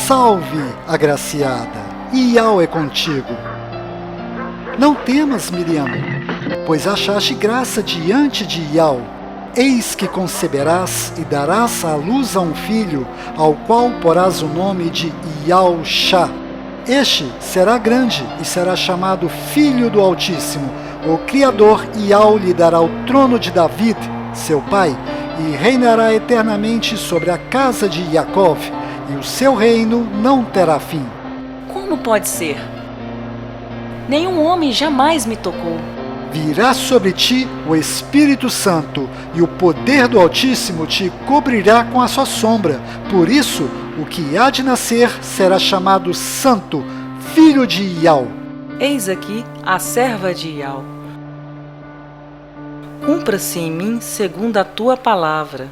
Salve, agraciada, Iau é contigo. Não temas, Miriam, pois achaste graça diante de Iau. Eis que conceberás e darás à luz a um filho, ao qual porás o nome de Iau-Shá. Este será grande e será chamado Filho do Altíssimo. O Criador Iau lhe dará o trono de David, seu pai, e reinará eternamente sobre a casa de Jacó, e o seu reino não terá fim. Como pode ser? Nenhum homem jamais me tocou. Virá sobre ti o Espírito Santo, e o poder do Altíssimo te cobrirá com a sua sombra. Por isso, o que há de nascer será chamado Santo, filho de Iau. Eis aqui a serva de Iau. Cumpra-se em mim segundo a tua palavra.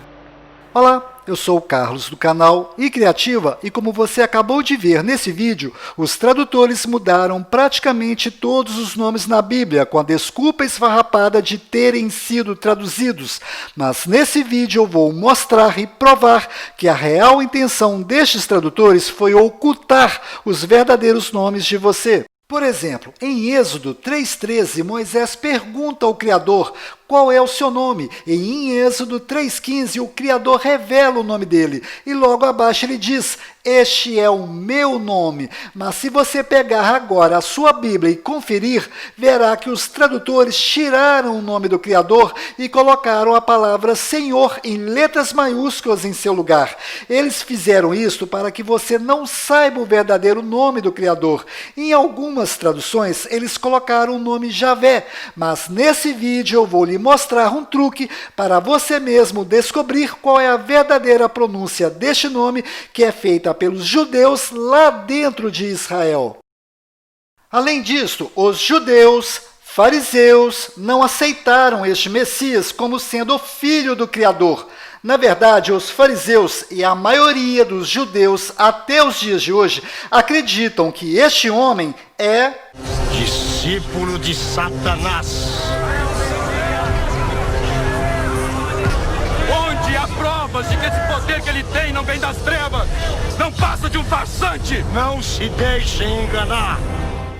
Olá, eu sou o Carlos do canal iCriativa e como você acabou de ver nesse vídeo, os tradutores mudaram praticamente todos os nomes na Bíblia com a desculpa esfarrapada de terem sido traduzidos. Mas nesse vídeo eu vou mostrar e provar que a real intenção destes tradutores foi ocultar os verdadeiros nomes de você. Por exemplo, em Êxodo 3,13, Moisés pergunta ao Criador qual é o seu nome, e em Êxodo 3,15 o Criador revela o nome dele, e logo abaixo ele diz, este é o meu nome. Mas se você pegar agora a sua Bíblia e conferir, verá que os tradutores tiraram o nome do Criador e colocaram a palavra Senhor em letras maiúsculas em seu lugar. Eles fizeram isto para que você não saiba o verdadeiro nome do Criador. Em algumas traduções, eles colocaram o nome Javé, mas nesse vídeo eu vou lhe mostrar um truque para você mesmo descobrir qual é a verdadeira pronúncia deste nome que é feita pelos judeus lá dentro de Israel. Além disto, os judeus, fariseus, não aceitaram este Messias como sendo o filho do Criador. Na verdade, os fariseus e a maioria dos judeus até os dias de hoje acreditam que este homem é discípulo de Satanás. Onde há provas de que esse poder que ele tem não vem das trevas, não passa de um farsante. Não se deixem enganar.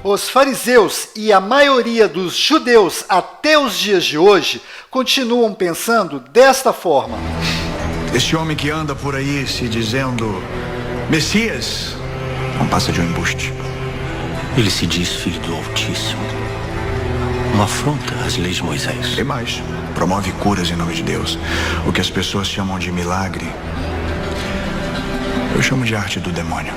Os fariseus e a maioria dos judeus até os dias de hoje continuam pensando desta forma. Este homem que anda por aí se dizendo Messias não passa de um embuste. Ele se diz filho do Altíssimo. Uma afronta às leis de Moisés. E mais, promove curas em nome de Deus. O que as pessoas chamam de milagre, eu chamo de arte do demônio.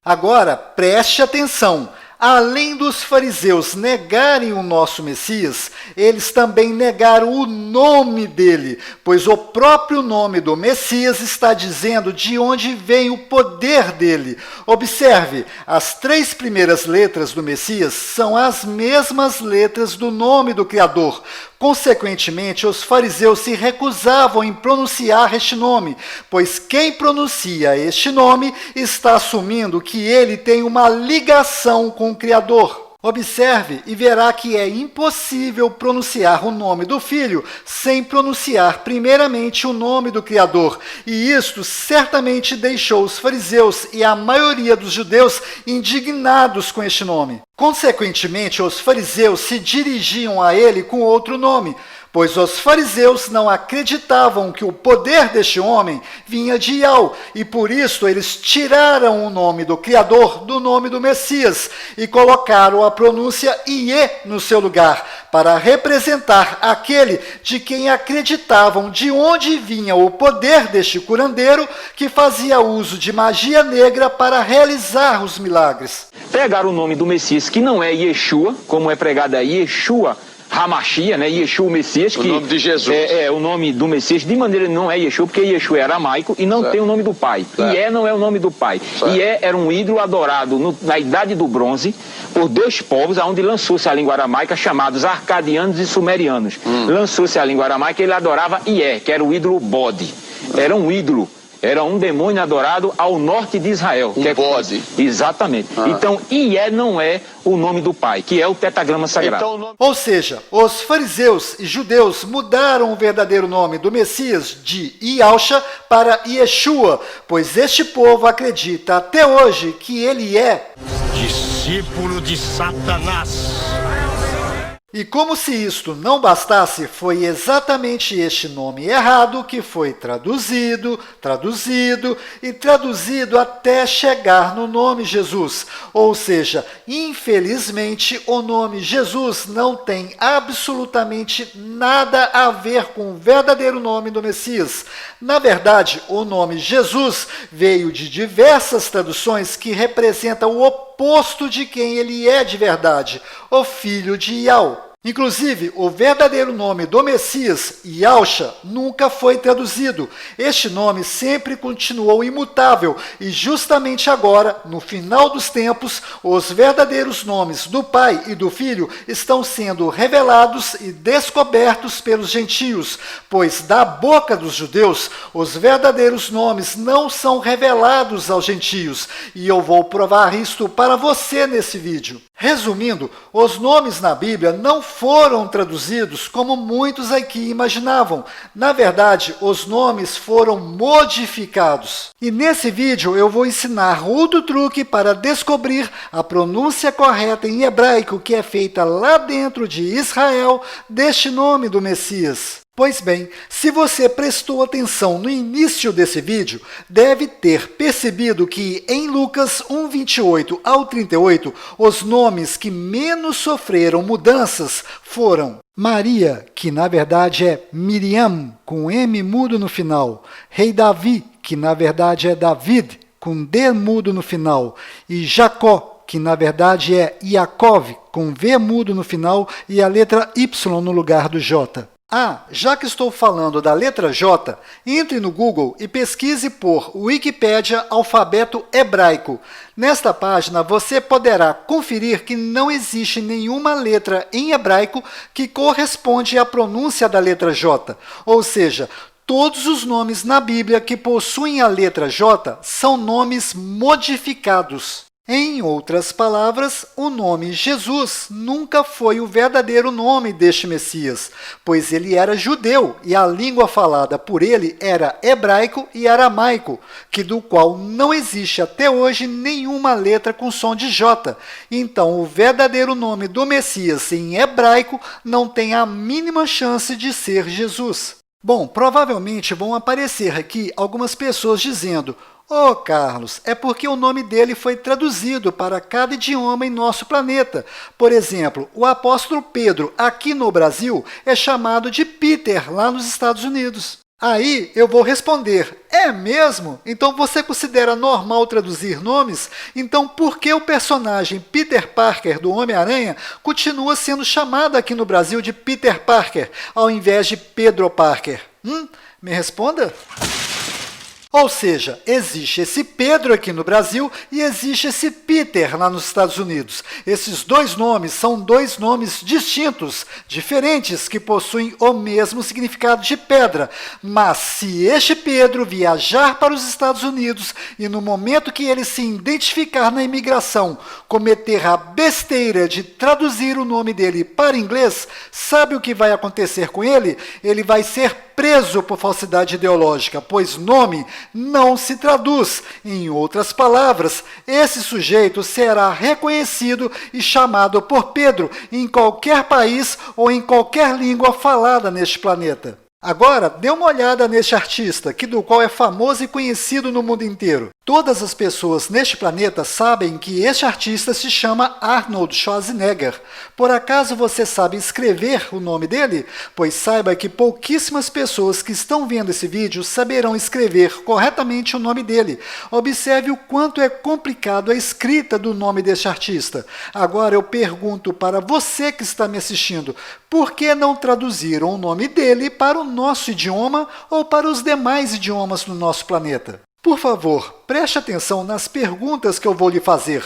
Agora, preste atenção. Além dos fariseus negarem o nosso Messias, eles também negaram o nome dele, pois o próprio nome do Messias está dizendo de onde vem o poder dele. Observe, as 3 primeiras letras do Messias são as mesmas letras do nome do Criador. Consequentemente, os fariseus se recusavam em pronunciar este nome, pois quem pronuncia este nome está assumindo que ele tem uma ligação com o Criador. Observe e verá que é impossível pronunciar o nome do Filho sem pronunciar primeiramente o nome do Criador. E isto certamente deixou os fariseus e a maioria dos judeus indignados com este nome. Consequentemente, os fariseus se dirigiam a ele com outro nome, pois os fariseus não acreditavam que o poder deste homem vinha de Iau, e por isso eles tiraram o nome do Criador do nome do Messias e colocaram a pronúncia Iê no seu lugar, para representar aquele de quem acreditavam de onde vinha o poder deste curandeiro que fazia uso de magia negra para realizar os milagres. Pegaram o nome do Messias, que não é Yeshua, como é pregado aí, Yeshua Hamashia, né? Yeshua, o Messias, que o nome de Jesus. É o nome do Messias, de maneira não é Yeshua, porque Yeshua é aramaico e não tem o nome do pai. Ié não é o nome do pai. Ié era um ídolo adorado na Idade do Bronze por 2 povos, onde lançou-se a língua aramaica, chamados arcadianos e sumerianos. Lançou-se a língua aramaica e ele adorava Ié, que era o ídolo bode. Era um ídolo era um demônio adorado ao norte de Israel. Um bode. Exatamente. Então, Ié não é o nome do pai, que é o tetragrama sagrado. Então, Ou seja, os fariseus e judeus mudaram o verdadeiro nome do Messias de Yahshua para Yeshua, pois este povo acredita até hoje que ele é Discípulo de Satanás. E como se isto não bastasse, foi exatamente este nome errado que foi traduzido até chegar no nome Jesus. Ou seja, infelizmente, o nome Jesus não tem absolutamente nada a ver com o verdadeiro nome do Messias. Na verdade, o nome Jesus veio de diversas traduções que representam o oposto de quem ele é de verdade, o filho de Yahweh. Inclusive, o verdadeiro nome do Messias, Yahshua, nunca foi traduzido. Este nome sempre continuou imutável e justamente agora, no final dos tempos, os verdadeiros nomes do Pai e do Filho estão sendo revelados e descobertos pelos gentios, pois da boca dos judeus, os verdadeiros nomes não são revelados aos gentios, e eu vou provar isto para você nesse vídeo. Resumindo, os nomes na Bíblia não foram traduzidos como muitos aqui imaginavam. Na verdade, os nomes foram modificados. E nesse vídeo eu vou ensinar outro truque para descobrir a pronúncia correta em hebraico que é feita lá dentro de Israel deste nome do Messias. Pois bem, se você prestou atenção no início desse vídeo, deve ter percebido que em Lucas 1:28 ao 38, os nomes que menos sofreram mudanças foram Maria, que na verdade é Miriam, com M mudo no final, Rei Davi, que na verdade é David, com D mudo no final, e Jacó, que na verdade é Yaakov, com V mudo no final e a letra Y no lugar do J. Já que estou falando da letra J, entre no Google e pesquise por Wikipédia alfabeto hebraico. Nesta página você poderá conferir que não existe nenhuma letra em hebraico que corresponde à pronúncia da letra J, ou seja, todos os nomes na Bíblia que possuem a letra J são nomes modificados. Em outras palavras, o nome Jesus nunca foi o verdadeiro nome deste Messias, pois ele era judeu e a língua falada por ele era hebraico e aramaico, que do qual não existe até hoje nenhuma letra com som de J. Então, o verdadeiro nome do Messias em hebraico não tem a mínima chance de ser Jesus. Bom, provavelmente vão aparecer aqui algumas pessoas dizendo: "Ô Carlos, é porque o nome dele foi traduzido para cada idioma em nosso planeta. Por exemplo, o apóstolo Pedro, aqui no Brasil, é chamado de Peter, lá nos Estados Unidos." Aí eu vou responder: é mesmo? Então você considera normal traduzir nomes? Então por que o personagem Peter Parker do Homem-Aranha continua sendo chamado aqui no Brasil de Peter Parker, ao invés de Pedro Parker? Me responda? Ou seja, existe esse Pedro aqui no Brasil e existe esse Peter lá nos Estados Unidos. Esses dois nomes são dois nomes distintos, diferentes, que possuem o mesmo significado de pedra. Mas se este Pedro viajar para os Estados Unidos e no momento que ele se identificar na imigração, cometer a besteira de traduzir o nome dele para inglês, sabe o que vai acontecer com ele? Ele vai ser preso por falsidade ideológica, pois nome não se traduz. Em outras palavras, esse sujeito será reconhecido e chamado por Pedro em qualquer país ou em qualquer língua falada neste planeta. Agora, dê uma olhada neste artista, do qual é famoso e conhecido no mundo inteiro. Todas as pessoas neste planeta sabem que este artista se chama Arnold Schwarzenegger. Por acaso você sabe escrever o nome dele? Pois saiba que pouquíssimas pessoas que estão vendo esse vídeo saberão escrever corretamente o nome dele. Observe o quanto é complicado a escrita do nome deste artista. Agora eu pergunto para você que está me assistindo, por que não traduziram o nome dele para o nosso idioma ou para os demais idiomas do nosso planeta? Por favor, preste atenção nas perguntas que eu vou lhe fazer.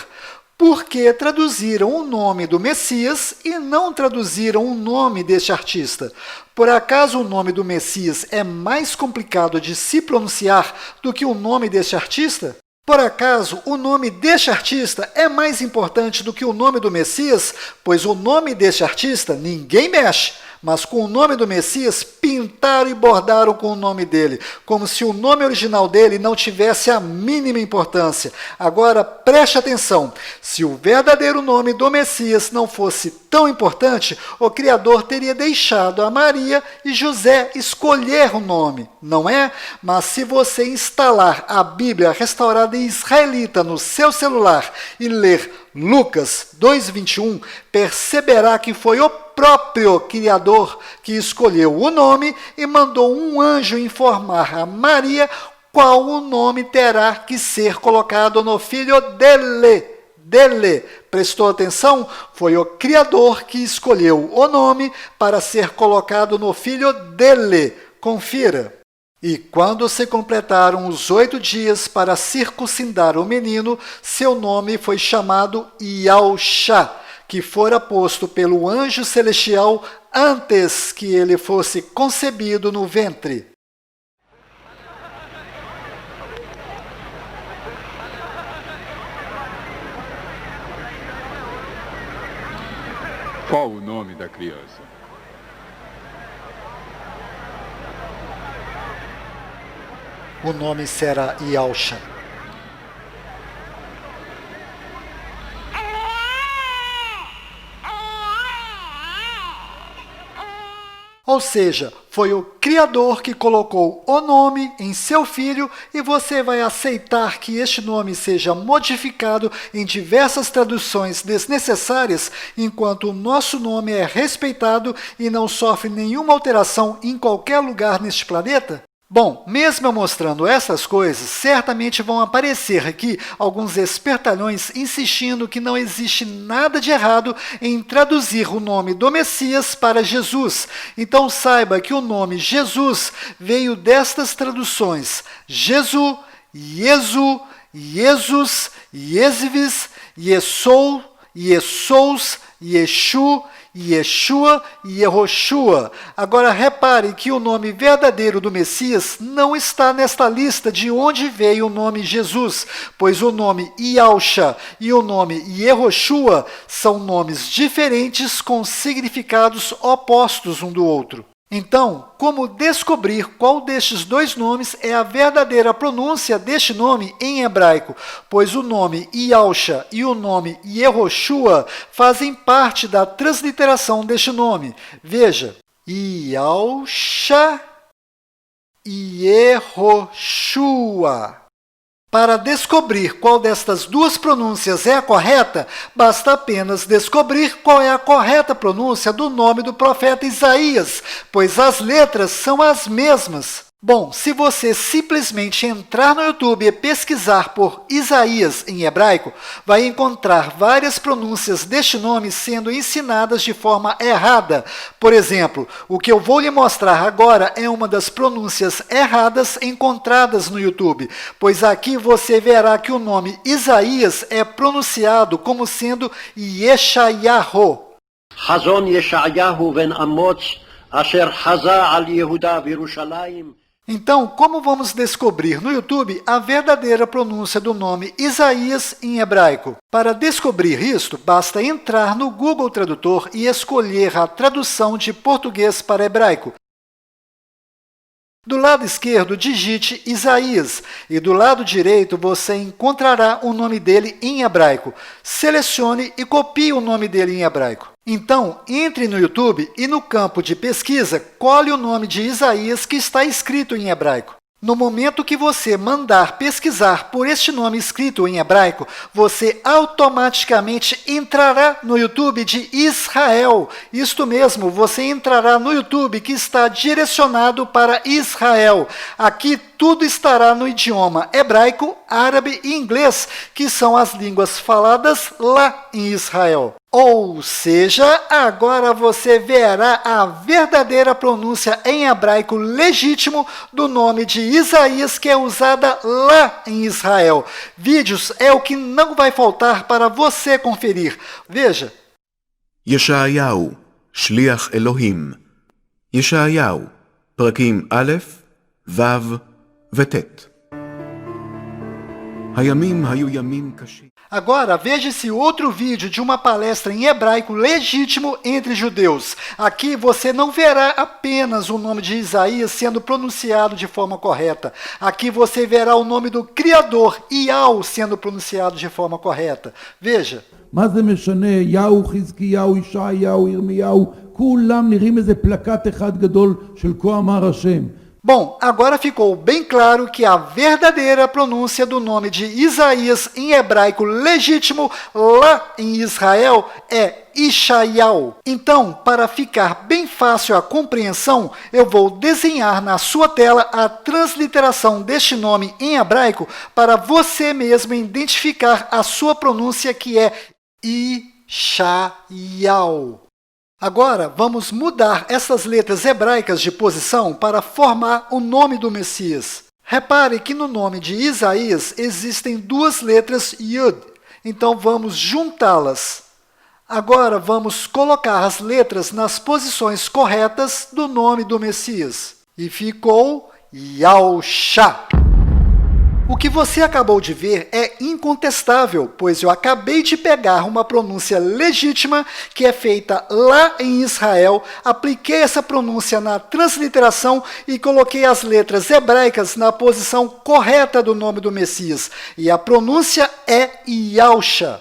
porque traduziram o nome do Messias e não traduziram o nome deste artista. Por acaso o nome do Messias é mais complicado de se pronunciar do que o nome deste artista? Por acaso o nome deste artista é mais importante do que o nome do Messias? Pois o nome deste artista ninguém mexe, mas com o nome do Messias pintaram e bordaram com o nome dele, como se o nome original dele não tivesse a mínima importância. Agora preste atenção, se o verdadeiro nome do Messias não fosse tão importante, o Criador teria deixado a Maria e José escolher o nome, não é? Mas se você instalar a Bíblia restaurada em israelita no seu celular e ler Lucas 2:21, perceberá que foi o próprio Criador que escolheu o nome e mandou um anjo informar a Maria qual o nome terá que ser colocado no filho dele. Prestou atenção? Foi o Criador que escolheu o nome para ser colocado no filho dele. Confira. E quando se completaram os 8 dias para circuncidar o menino, seu nome foi chamado Iaúxa, que fora posto pelo anjo celestial antes que ele fosse concebido no ventre. Qual o nome da criança? O nome será Iaúxa. Ou seja, foi o Criador que colocou o nome em seu filho e você vai aceitar que este nome seja modificado em diversas traduções desnecessárias, enquanto o nosso nome é respeitado e não sofre nenhuma alteração em qualquer lugar neste planeta? Bom, mesmo eu mostrando essas coisas, certamente vão aparecer aqui alguns espertalhões insistindo que não existe nada de errado em traduzir o nome do Messias para Jesus. Então saiba que o nome Jesus veio destas traduções: Jesu, Iesu, Iesus, Iesvis, Iesou, Iesous, Yeshu, Yeshua e Yehoshua. Agora repare que o nome verdadeiro do Messias não está nesta lista de onde veio o nome Jesus, pois o nome Iaúxa e o nome Yehoshua são nomes diferentes com significados opostos um do outro. Então, como descobrir qual destes dois nomes é a verdadeira pronúncia deste nome em hebraico? Pois o nome Iaúxa e o nome Yehoshua fazem parte da transliteração deste nome. Veja, Iaúxa e Yehoshua. Para descobrir qual destas duas pronúncias é a correta, basta apenas descobrir qual é a correta pronúncia do nome do profeta Isaías, pois as letras são as mesmas. Bom, se você simplesmente entrar no YouTube e pesquisar por Isaías em hebraico, vai encontrar várias pronúncias deste nome sendo ensinadas de forma errada. Por exemplo, o que eu vou lhe mostrar agora é uma das pronúncias erradas encontradas no YouTube, pois aqui você verá que o nome Isaías é pronunciado como sendo Yeshayahu. Hazon Yeshayahu ben Amoz, asher haza al Yehuda v'Yerushalayim. Então, como vamos descobrir no YouTube a verdadeira pronúncia do nome Isaías em hebraico? Para descobrir isto, basta entrar no Google Tradutor e escolher a tradução de português para hebraico. Do lado esquerdo, digite Isaías, e do lado direito você encontrará o nome dele em hebraico. Selecione e copie o nome dele em hebraico. Então, entre no YouTube e no campo de pesquisa, colhe o nome de Isaías que está escrito em hebraico. No momento que você mandar pesquisar por este nome escrito em hebraico, você automaticamente entrará no YouTube de Israel. Isto mesmo, você entrará no YouTube que está direcionado para Israel. Aqui tudo estará no idioma hebraico, árabe e inglês, que são as línguas faladas lá em Israel. Ou seja, agora você verá a verdadeira pronúncia em hebraico legítimo do nome de Isaías, que é usada lá em Israel. Vídeos é o que não vai faltar para você conferir. Veja. ישעיהו, שליח אלוהים. ישעיהו, פרקים א', ו' וט'. הימים היו ימים קשים. Agora, veja esse outro vídeo de uma palestra em hebraico legítimo entre judeus. Aqui você não verá apenas o nome de Isaías sendo pronunciado de forma correta. Aqui você verá o nome do Criador, Iau, sendo pronunciado de forma correta. Veja. מה זה משנה? יהו, חזקיהו, ישעיהו, ירמיהו, כולם נראים איזה פלקט אחד גדול של כה אמר השם. Bom, agora ficou bem claro que a verdadeira pronúncia do nome de Isaías em hebraico legítimo lá em Israel é Ishaiau. Então, para ficar bem fácil a compreensão, eu vou desenhar na sua tela a transliteração deste nome em hebraico para você mesmo identificar a sua pronúncia, que é Ishaiau. Agora, vamos mudar essas letras hebraicas de posição para formar o nome do Messias. Repare que no nome de Isaías existem duas letras Yud, então vamos juntá-las. Agora, vamos colocar as letras nas posições corretas do nome do Messias. E ficou Yahusha. O que você acabou de ver é incontestável, pois eu acabei de pegar uma pronúncia legítima que é feita lá em Israel, apliquei essa pronúncia na transliteração e coloquei as letras hebraicas na posição correta do nome do Messias. E a pronúncia é Yahusha.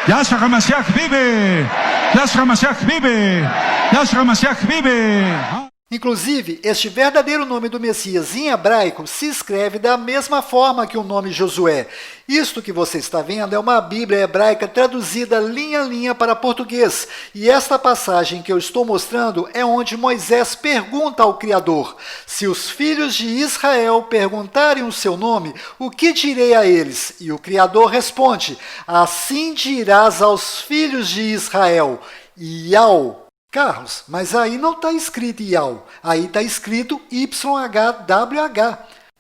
Yashua HaMashiach Bibi! Yashua HaMashiach Bibi! Yashua HaMashiach Bibi! Inclusive, este verdadeiro nome do Messias em hebraico se escreve da mesma forma que o nome Josué. Isto que você está vendo é uma Bíblia hebraica traduzida linha a linha para português. E esta passagem que eu estou mostrando é onde Moisés pergunta ao Criador: se os filhos de Israel perguntarem o seu nome, o que direi a eles? E o Criador responde: assim dirás aos filhos de Israel, Yau. Carlos, mas aí não está escrito Iau, aí está escrito YHWH.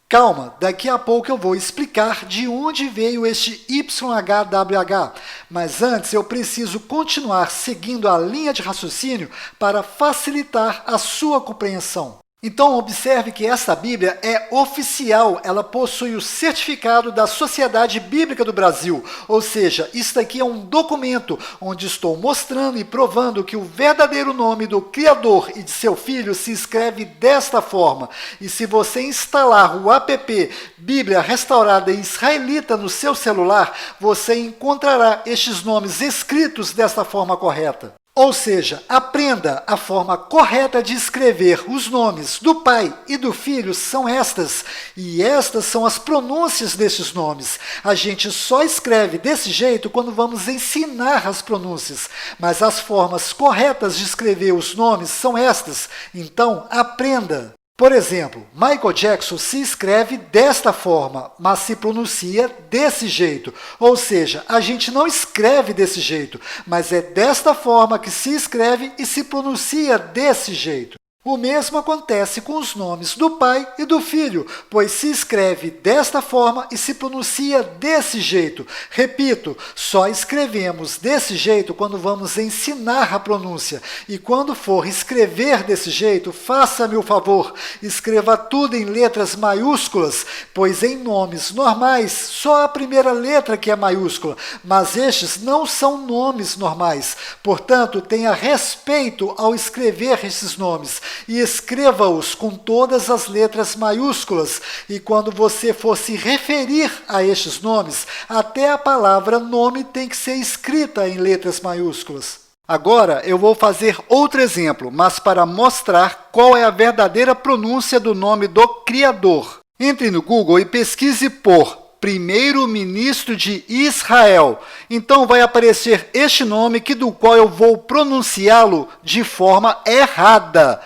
Calma, daqui a pouco eu vou explicar de onde veio este YHWH, mas antes eu preciso continuar seguindo a linha de raciocínio para facilitar a sua compreensão. Então, observe que essa Bíblia é oficial, ela possui o certificado da Sociedade Bíblica do Brasil, ou seja, isto aqui é um documento onde estou mostrando e provando que o verdadeiro nome do Criador e de seu Filho se escreve desta forma. E se você instalar o app Bíblia Restaurada Israelita no seu celular, você encontrará estes nomes escritos desta forma correta. Ou seja, aprenda a forma correta de escrever os nomes do Pai e do Filho são estas, e estas são as pronúncias desses nomes. A gente só escreve desse jeito quando vamos ensinar as pronúncias, mas as formas corretas de escrever os nomes são estas, então aprenda. Por exemplo, Michael Jackson se escreve desta forma, mas se pronuncia desse jeito. Ou seja, a gente não escreve desse jeito, mas é desta forma que se escreve e se pronuncia desse jeito. O mesmo acontece com os nomes do Pai e do Filho, pois se escreve desta forma e se pronuncia desse jeito. Repito, só escrevemos desse jeito quando vamos ensinar a pronúncia. E quando for escrever desse jeito, faça-me o favor, escreva tudo em letras maiúsculas, pois em nomes normais só a primeira letra que é maiúscula, mas estes não são nomes normais. Portanto, tenha respeito ao escrever esses nomes. E escreva-os com todas as letras maiúsculas. E quando você for se referir a estes nomes, até a palavra nome tem que ser escrita em letras maiúsculas. Agora eu vou fazer outro exemplo, mas para mostrar qual é a verdadeira pronúncia do nome do Criador. Entre no Google e pesquise por primeiro-ministro de Israel. Então vai aparecer este nome do qual eu vou pronunciá-lo de forma errada.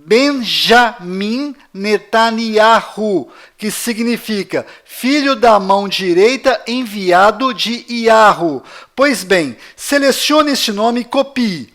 Benjamin Netanyahu, que significa filho da mão direita enviado de Yahu. Pois bem, selecione este nome e copie.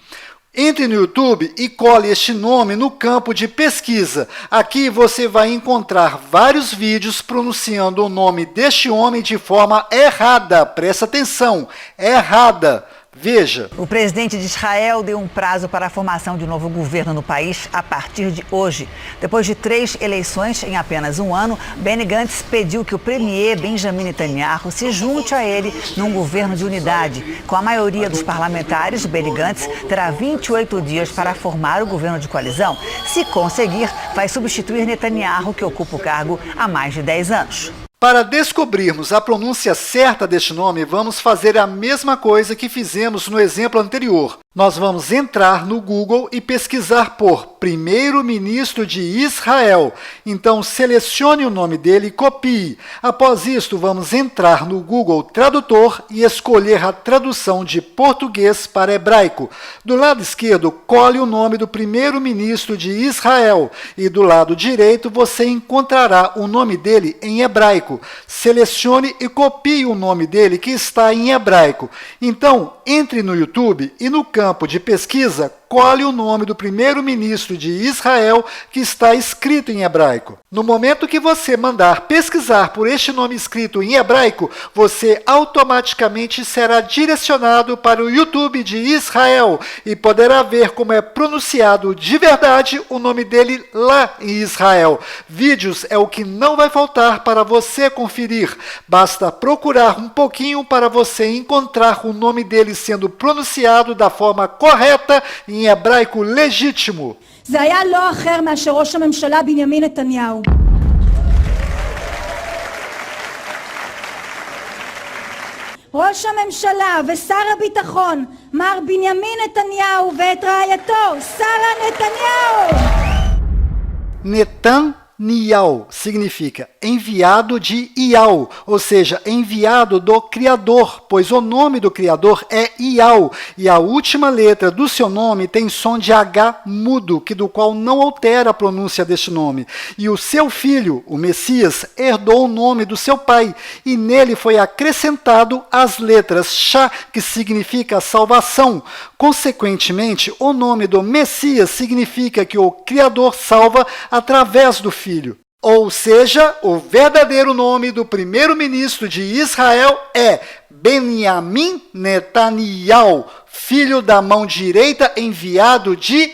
Entre no YouTube e cole este nome no campo de pesquisa. Aqui você vai encontrar vários vídeos pronunciando o nome deste homem de forma errada. Presta atenção, errada. Veja. O presidente de Israel deu um prazo para a formação de um novo governo no país a partir de hoje. Depois de 3 eleições em apenas um ano, Benny Gantz pediu que o premier Benjamin Netanyahu se junte a ele num governo de unidade. Com a maioria dos parlamentares, Benny Gantz terá 28 dias para formar o governo de coalizão. Se conseguir, vai substituir Netanyahu, que ocupa o cargo há mais de 10 anos. Para descobrirmos a pronúncia certa deste nome, vamos fazer a mesma coisa que fizemos no exemplo anterior. Nós vamos entrar no Google e pesquisar por primeiro-ministro de Israel. Então, selecione o nome dele e copie. Após isto, vamos entrar no Google Tradutor e escolher a tradução de português para hebraico. Do lado esquerdo, cole o nome do primeiro-ministro de Israel e do lado direito você encontrará o nome dele em hebraico. Selecione e copie o nome dele que está em hebraico. Então, entre no YouTube e no campo de pesquisa, cole o nome do primeiro-ministro de Israel que está escrito em hebraico. No momento que você mandar pesquisar por este nome escrito em hebraico, você automaticamente será direcionado para o YouTube de Israel e poderá ver como é pronunciado de verdade o nome dele lá em Israel. Vídeos é o que não vai faltar para você conferir. Basta procurar um pouquinho para você encontrar o nome dele sendo pronunciado da forma correta em hebraico legítimo. זה היה לא אחר מאשר ראש הממשלה בנימין נתניהו. ראש הממשלה ושר הביטחון מר בנימין נתניהו ואת רעייתו שרה נתניהו. Netanyahu significa enviado de Yahu, ou seja, enviado do Criador, pois o nome do Criador é Yahu, e a última letra do seu nome tem som de H mudo, do qual não altera a pronúncia deste nome. E o seu filho, o Messias, herdou o nome do seu pai, e nele foi acrescentado as letras Shá, que significa salvação. Consequentemente, o nome do Messias significa que o Criador salva através do Filho. Ou seja, o verdadeiro nome do primeiro-ministro de Israel é Benjamin Netanyahu, filho da mão direita enviado de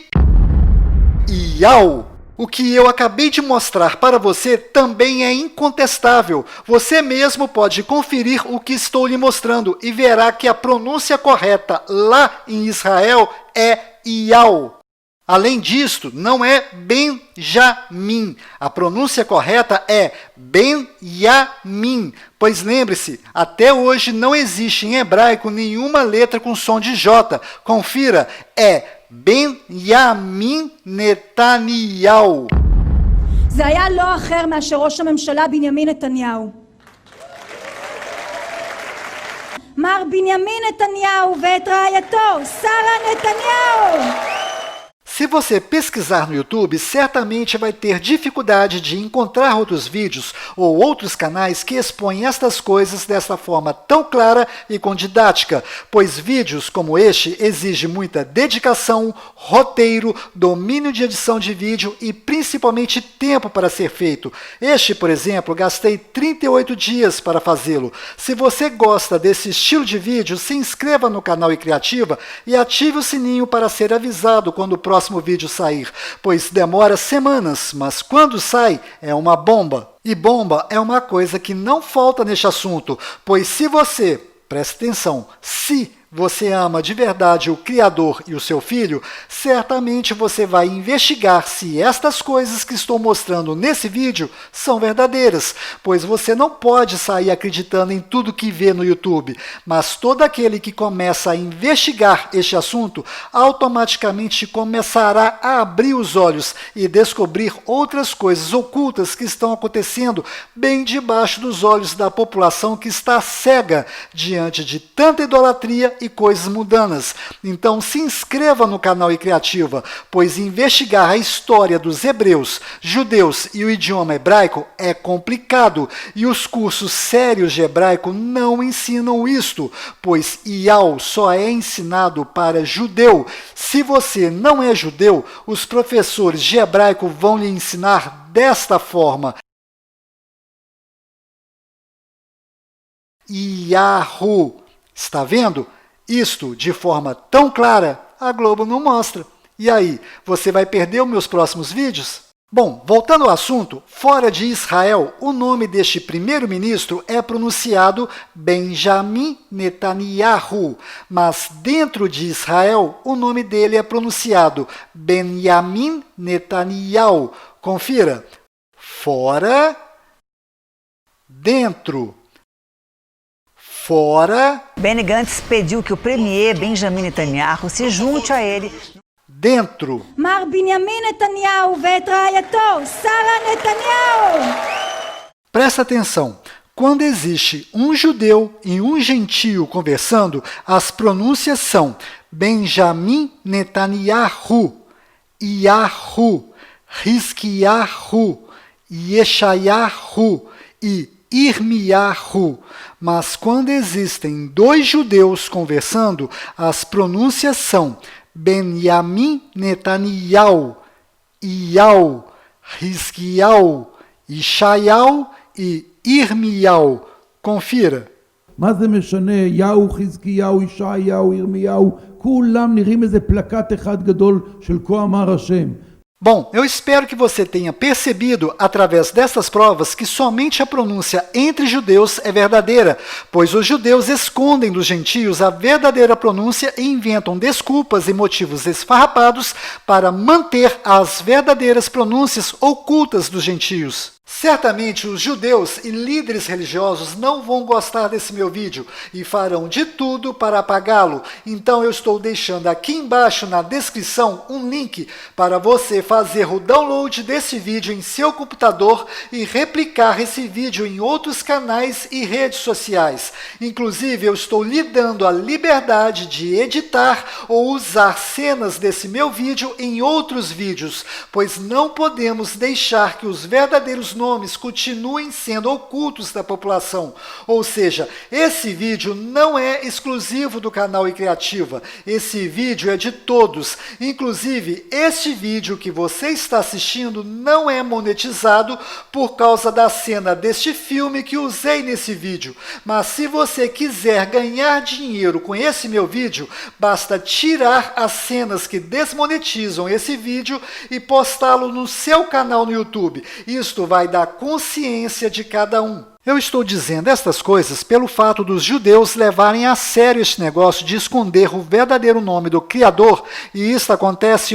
Yahu. O que eu acabei de mostrar para você também é incontestável. Você mesmo pode conferir o que estou lhe mostrando e verá que a pronúncia correta lá em Israel é Yahu. Além disto, não é Benjamin. A pronúncia correta é Benyamin. Pois lembre-se, até hoje não existe em hebraico nenhuma letra com som de J. Confira, é Benjamin Netanyahu. זה היה לא אחר מאשר ראש הממשלה בנימין נתניהו. מר בנימין נתניהו ואת רעייתו שרה נתניהו. Se você pesquisar no YouTube, certamente vai ter dificuldade de encontrar outros vídeos ou outros canais que expõem estas coisas dessa forma tão clara e com didática, pois vídeos como este exigem muita dedicação, roteiro, domínio de edição de vídeo e principalmente tempo para ser feito. Este, por exemplo, gastei 38 dias para fazê-lo. Se você gosta desse estilo de vídeo, se inscreva no canal iCriativa e ative o sininho para ser avisado quando o próximo vídeo sair, pois demora semanas, mas quando sai é uma bomba. E bomba é uma coisa que não falta neste assunto, pois se você, preste atenção, se você ama de verdade o Criador e o seu Filho, certamente você vai investigar se estas coisas que estou mostrando nesse vídeo são verdadeiras, pois você não pode sair acreditando em tudo que vê no YouTube, mas todo aquele que começa a investigar este assunto, automaticamente começará a abrir os olhos e descobrir outras coisas ocultas que estão acontecendo bem debaixo dos olhos da população que está cega diante de tanta idolatria e coisas mundanas. Então se inscreva no canal iCriativa, pois investigar a história dos hebreus, judeus e o idioma hebraico é complicado, e os cursos sérios de hebraico não ensinam isto, pois Iau só é ensinado para judeu. Se você não é judeu, os professores de hebraico vão lhe ensinar desta forma: Yahu. Está vendo? Isto de forma tão clara, a Globo não mostra. E aí, você vai perder os meus próximos vídeos? Bom, voltando ao assunto, fora de Israel, o nome deste primeiro-ministro é pronunciado Benjamin Netanyahu, mas dentro de Israel, o nome dele é pronunciado Benjamin Netanyahu. Confira. Fora, dentro. Fora. Benny Gantz pediu que o premier Benjamin Netanyahu se junte a ele. Dentro. מר בנימין נתניהו ואת רעייתו, שרה נתניהו. Presta atenção. Quando existe um judeu e um gentio conversando, as pronúncias são Benjamin Netanyahu, Yahu, Hizkiyahu, Yeshayahu e Irmiyahu. Mas quando existem dois judeus conversando, as pronúncias são Benjamin Netanyahu, Iau, Hizkiyahu, Yeshayahu e Irmiyahu. Confira. מה זה משנה? יהו, חזקיהו, ישעיהו, ירמיהו, כולם נראים איזה פלקט אחד גדול של כה אמר השם. Bom, eu espero que você tenha percebido, através destas provas, que somente a pronúncia entre judeus é verdadeira, pois os judeus escondem dos gentios a verdadeira pronúncia e inventam desculpas e motivos esfarrapados para manter as verdadeiras pronúncias ocultas dos gentios. Certamente os judeus e líderes religiosos não vão gostar desse meu vídeo e farão de tudo para apagá-lo. Então eu estou deixando aqui embaixo na descrição um link para você fazer o download desse vídeo em seu computador e replicar esse vídeo em outros canais e redes sociais. Inclusive eu estou lhe dando a liberdade de editar ou usar cenas desse meu vídeo em outros vídeos, pois não podemos deixar que os verdadeiros nomes continuem sendo ocultos da população. Ou seja, esse vídeo não é exclusivo do canal iCriativa. Esse vídeo é de todos. Inclusive, este vídeo que você está assistindo não é monetizado por causa da cena deste filme que usei nesse vídeo. Mas se você quiser ganhar dinheiro com esse meu vídeo, basta tirar as cenas que desmonetizam esse vídeo e postá-lo no seu canal no YouTube. Isto vai dar consciência de cada um. Eu estou dizendo estas coisas pelo fato dos judeus levarem a sério este negócio de esconder o verdadeiro nome do Criador, e isso acontece,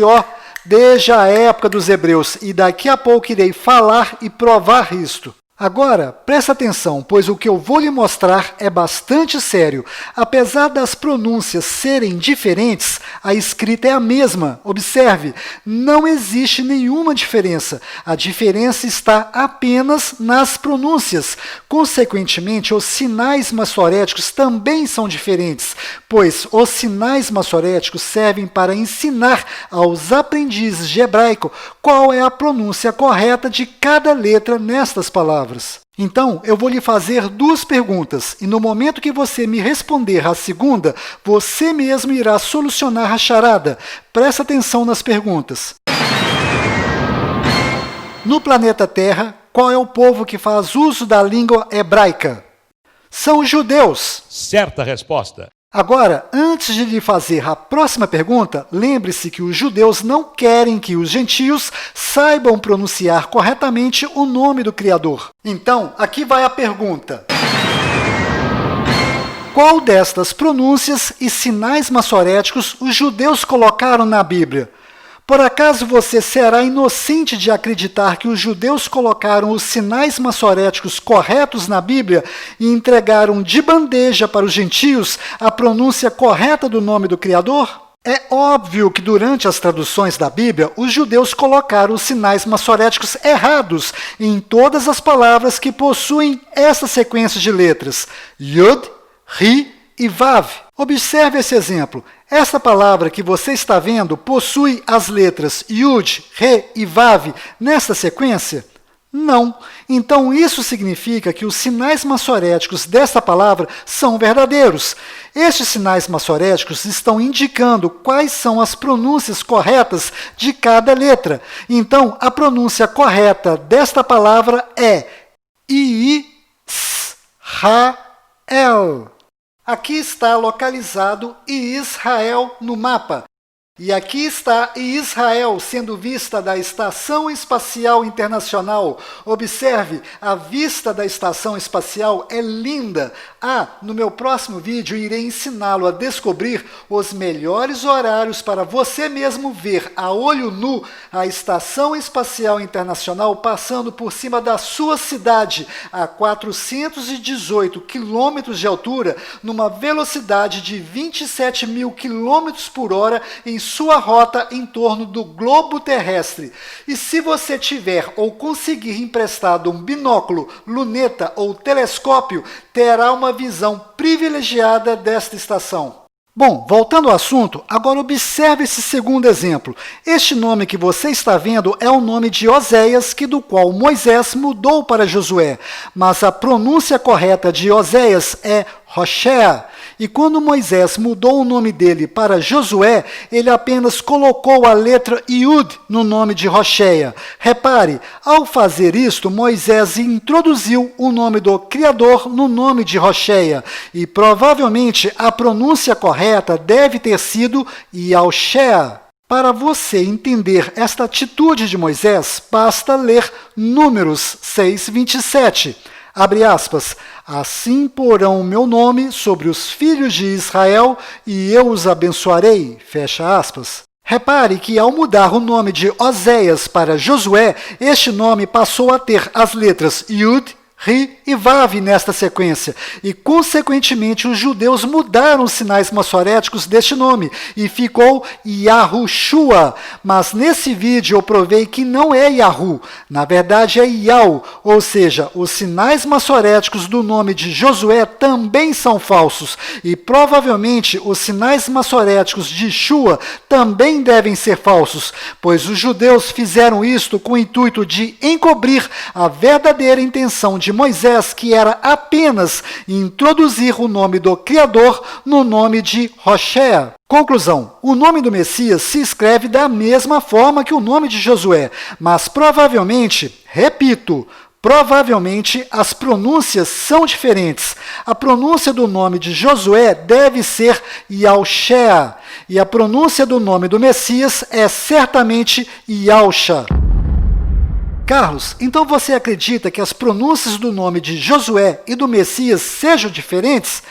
desde a época dos hebreus, e daqui a pouco irei falar e provar isto. Agora, presta atenção, pois o que eu vou lhe mostrar é bastante sério. Apesar das pronúncias serem diferentes, a escrita é a mesma. Observe, não existe nenhuma diferença. A diferença está apenas nas pronúncias. Consequentemente, os sinais massoréticos também são diferentes, pois os sinais massoréticos servem para ensinar aos aprendizes de hebraico qual é a pronúncia correta de cada letra nestas palavras. Então, eu vou lhe fazer duas perguntas, e no momento que você me responder a segunda, você mesmo irá solucionar a charada. Presta atenção nas perguntas. No planeta Terra, qual é o povo que faz uso da língua hebraica? São os judeus. Certa resposta. Agora, antes de lhe fazer a próxima pergunta, lembre-se que os judeus não querem que os gentios saibam pronunciar corretamente o nome do Criador. Então, aqui vai a pergunta. Qual destas pronúncias e sinais massoréticos os judeus colocaram na Bíblia? Por acaso você será inocente de acreditar que os judeus colocaram os sinais massoréticos corretos na Bíblia e entregaram de bandeja para os gentios a pronúncia correta do nome do Criador? É óbvio que durante as traduções da Bíblia, os judeus colocaram os sinais massoréticos errados em todas as palavras que possuem essa sequência de letras, Yud, Ri e Vav. Observe esse exemplo. Essa palavra que você está vendo possui as letras Yud, Re e Vav nessa sequência? Não. Então isso significa que os sinais massoréticos desta palavra são verdadeiros. Estes sinais massoréticos estão indicando quais são as pronúncias corretas de cada letra. Então a pronúncia correta desta palavra é Israel. Aqui está localizado Israel no mapa. E aqui está Israel sendo vista da Estação Espacial Internacional. Observe, a vista da Estação Espacial é linda. No meu próximo vídeo irei ensiná-lo a descobrir os melhores horários para você mesmo ver a olho nu a Estação Espacial Internacional passando por cima da sua cidade a 418 quilômetros de altura, numa velocidade de 27.000 quilômetros por hora em sua rota em torno do globo terrestre. E se você tiver ou conseguir emprestado um binóculo, luneta ou telescópio, terá uma visão privilegiada desta estação. Bom, voltando ao assunto, agora observe esse segundo exemplo. Este nome que você está vendo é o nome de Oséias, do qual Moisés mudou para Josué. Mas a pronúncia correta de Oséias é Hoshea. E quando Moisés mudou o nome dele para Josué, ele apenas colocou a letra Yud no nome de Hoshea. Repare, ao fazer isto, Moisés introduziu o nome do Criador no nome de Hoshea. E provavelmente a pronúncia correta deve ter sido Yahushua. Para você entender esta atitude de Moisés, basta ler Números 6:27. Abre aspas, assim porão o meu nome sobre os filhos de Israel e eu os abençoarei, fecha aspas. Repare que ao mudar o nome de Oséias para Josué, este nome passou a ter as letras Yud, Ri e Vav nesta sequência, e consequentemente os judeus mudaram os sinais massoréticos deste nome, e ficou Yahushua, mas nesse vídeo eu provei que não é Yahu, na verdade é Yau, ou seja, os sinais massoréticos do nome de Josué também são falsos, e provavelmente os sinais massoréticos de Shua também devem ser falsos, pois os judeus fizeram isto com o intuito de encobrir a verdadeira intenção de Moisés, que era apenas introduzir o nome do Criador no nome de Hoshea. Conclusão, o nome do Messias se escreve da mesma forma que o nome de Josué, mas provavelmente, repito, provavelmente as pronúncias são diferentes. A pronúncia do nome de Josué deve ser Yahushua, e a pronúncia do nome do Messias é certamente Yahusha. Carlos, então você acredita que as pronúncias do nome de Josué e do Messias sejam diferentes?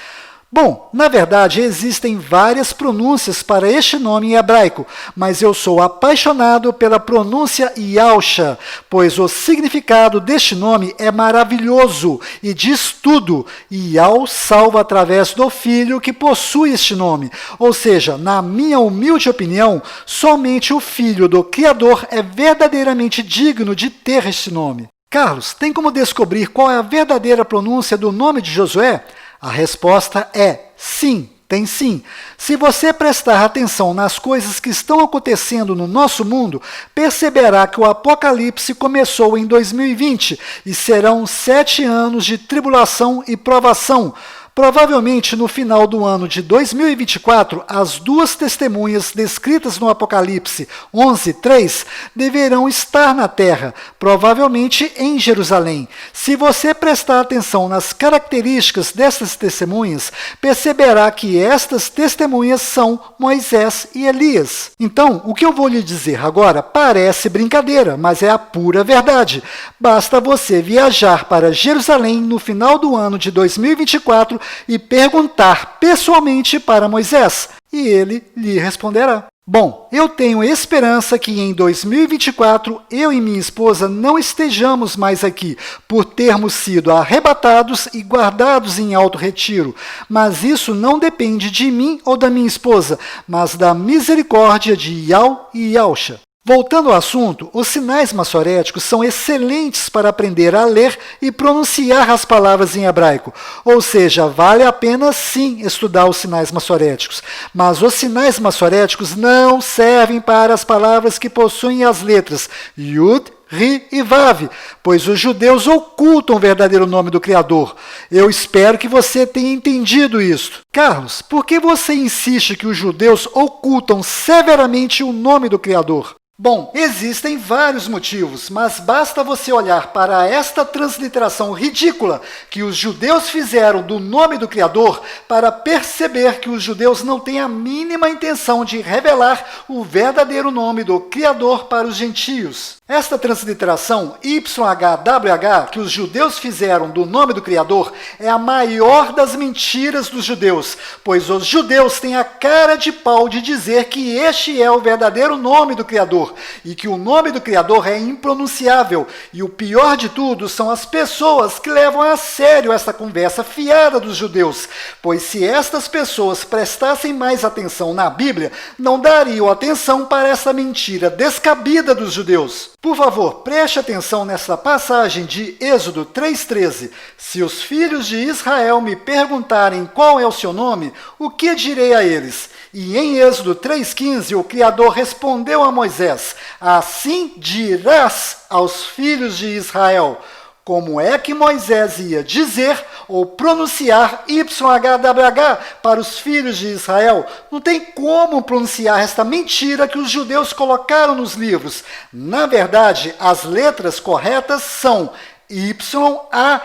Bom, na verdade existem várias pronúncias para este nome em hebraico, mas eu sou apaixonado pela pronúncia Yahusha, pois o significado deste nome é maravilhoso e diz tudo. Yah salva através do Filho que possui este nome, ou seja, na minha humilde opinião, somente o Filho do Criador é verdadeiramente digno de ter este nome. Carlos, tem como descobrir qual é a verdadeira pronúncia do nome de Josué? A resposta é sim, tem sim. Se você prestar atenção nas coisas que estão acontecendo no nosso mundo, perceberá que o Apocalipse começou em 2020 e serão 7 anos de tribulação e provação. Provavelmente, no final do ano de 2024, as duas testemunhas descritas no Apocalipse 11:3 deverão estar na Terra, provavelmente em Jerusalém. Se você prestar atenção nas características dessas testemunhas, perceberá que estas testemunhas são Moisés e Elias. Então, o que eu vou lhe dizer agora parece brincadeira, mas é a pura verdade. Basta você viajar para Jerusalém no final do ano de 2024 e perguntar pessoalmente para Moisés, e ele lhe responderá. Bom, eu tenho esperança que em 2024 eu e minha esposa não estejamos mais aqui, por termos sido arrebatados e guardados em alto retiro, mas isso não depende de mim ou da minha esposa, mas da misericórdia de Yah e Yahusha. Voltando ao assunto, os sinais maçoréticos são excelentes para aprender a ler e pronunciar as palavras em hebraico. Ou seja, vale a pena sim estudar os sinais maçoréticos. Mas os sinais maçoréticos não servem para as palavras que possuem as letras Yud, Ri e Vav, pois os judeus ocultam o verdadeiro nome do Criador. Eu espero que você tenha entendido isso. Carlos, por que você insiste que os judeus ocultam severamente o nome do Criador? Bom, existem vários motivos, mas basta você olhar para esta transliteração ridícula que os judeus fizeram do nome do Criador para perceber que os judeus não têm a mínima intenção de revelar o verdadeiro nome do Criador para os gentios. Esta transliteração YHWH que os judeus fizeram do nome do Criador é a maior das mentiras dos judeus, pois os judeus têm a cara de pau de dizer que este é o verdadeiro nome do Criador e que o nome do Criador é impronunciável. E o pior de tudo são as pessoas que levam a sério essa conversa fiada dos judeus, pois se estas pessoas prestassem mais atenção na Bíblia, não dariam atenção para essa mentira descabida dos judeus. Por favor, preste atenção nessa passagem de Êxodo 3,13. Se os filhos de Israel me perguntarem qual é o seu nome, o que direi a eles? E em Êxodo 3,15, o Criador respondeu a Moisés: assim dirás aos filhos de Israel. Como é que Moisés ia dizer ou pronunciar YHWH para os filhos de Israel? Não tem como pronunciar esta mentira que os judeus colocaram nos livros. Na verdade, as letras corretas são YAUH.